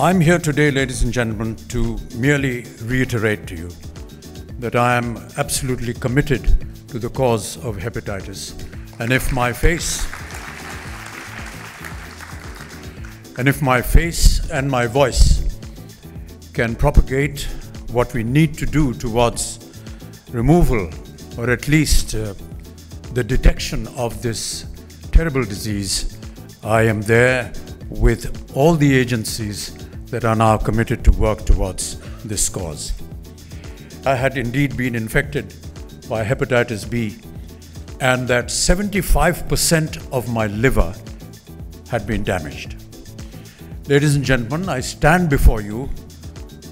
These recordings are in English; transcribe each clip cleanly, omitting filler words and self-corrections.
I'm here today, ladies and gentlemen, to merely reiterate to you that I am absolutely committed to the cause of hepatitis. And if my face and my voice can propagate what we need to do towards removal, or at least the detection of this terrible disease, I am there with all the agencies that are now committed to work towards this cause. I had indeed been infected by hepatitis B, and that 75% of my liver had been damaged. Ladies and gentlemen, I stand before you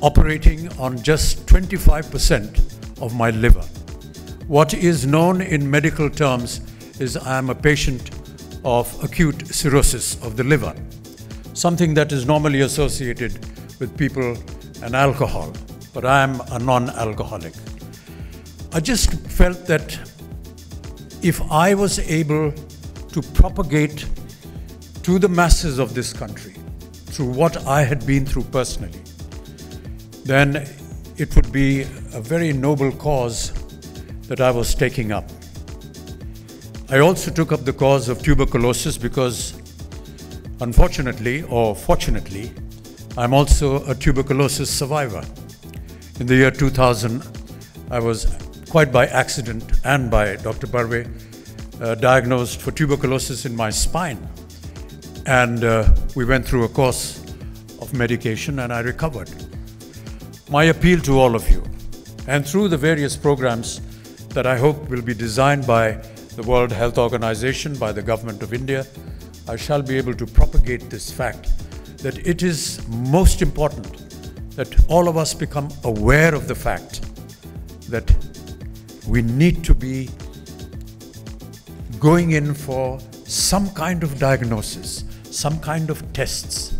operating on just 25% of my liver. What is known in medical terms is I am a patient of acute cirrhosis of the liver, something that is normally associated with people and alcohol, but I am a non-alcoholic. I just felt that if I was able to propagate to the masses of this country through what I had been through personally, then it would be a very noble cause that I was taking up. I also took up the cause of tuberculosis because, unfortunately or fortunately, I'm also a tuberculosis survivor. In the year 2000, I was, quite by accident and by Dr. Barve, diagnosed for tuberculosis in my spine. And we went through a course of medication and I recovered. My appeal to all of you, and through the various programs that I hope will be designed by the World Health Organization, by the Government of India, I shall be able to propagate this fact that it is most important that all of us become aware of the fact that we need to be going in for some kind of diagnosis, some kind of tests,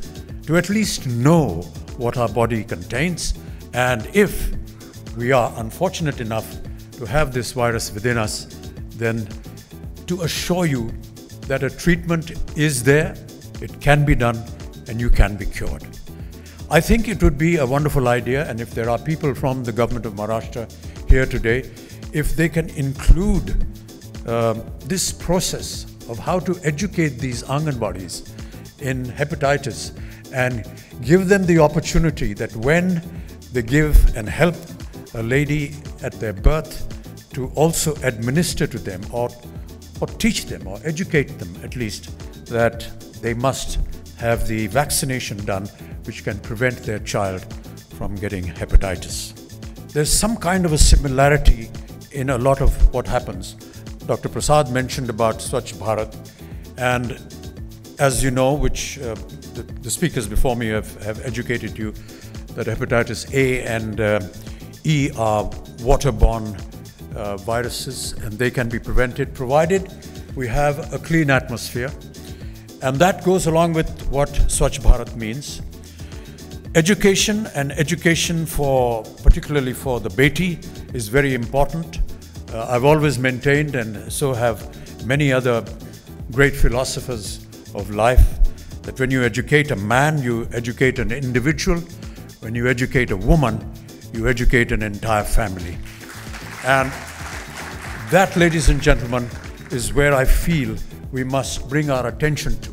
to at least know what our body contains, and if we are unfortunate enough to have this virus within us, then to assure you that a treatment is there, it can be done, and you can be cured. I think it would be a wonderful idea, and if there are people from the government of Maharashtra here today, if they can include this process of how to educate these Anganwadis in hepatitis and give them the opportunity that when they give and help a lady at their birth, to also administer to them or teach them or educate them at least that they must have the vaccination done which can prevent their child from getting hepatitis. There's some kind of a similarity in a lot of what happens. Dr. Prasad mentioned about Swachh Bharat, and as you know, which the speakers before me have educated you, that hepatitis A and E are waterborne viruses, and they can be prevented provided we have a clean atmosphere. And that goes along with what Swachh Bharat means. Education, and education particularly for the Beti, is very important. I've always maintained, and so have many other great philosophers of life, that when you educate a man, you educate an individual. When you educate a woman, you educate an entire family. And that, ladies and gentlemen, is where I feel we must bring our attention to,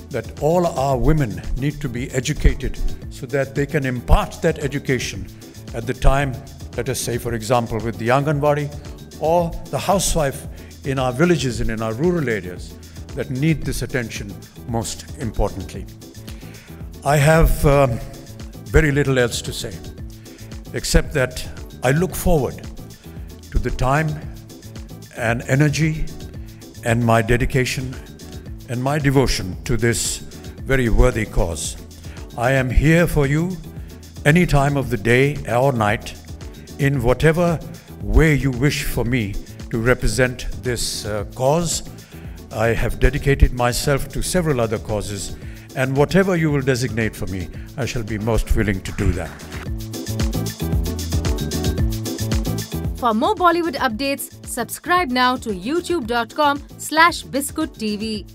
that all our women need to be educated so that they can impart that education at the time, let us say, for example, with the Anganwadi or the housewife in our villages and in our rural areas that need this attention most importantly. I have very little else to say, except that I look forward to the time and energy and my dedication and my devotion to this very worthy cause. I am here for you any time of the day or night, in whatever way you wish for me to represent this cause. I have dedicated myself to several other causes, and whatever you will designate for me, I shall be most willing to do that. For more Bollywood updates, subscribe now to youtube.com/BiscuitTV.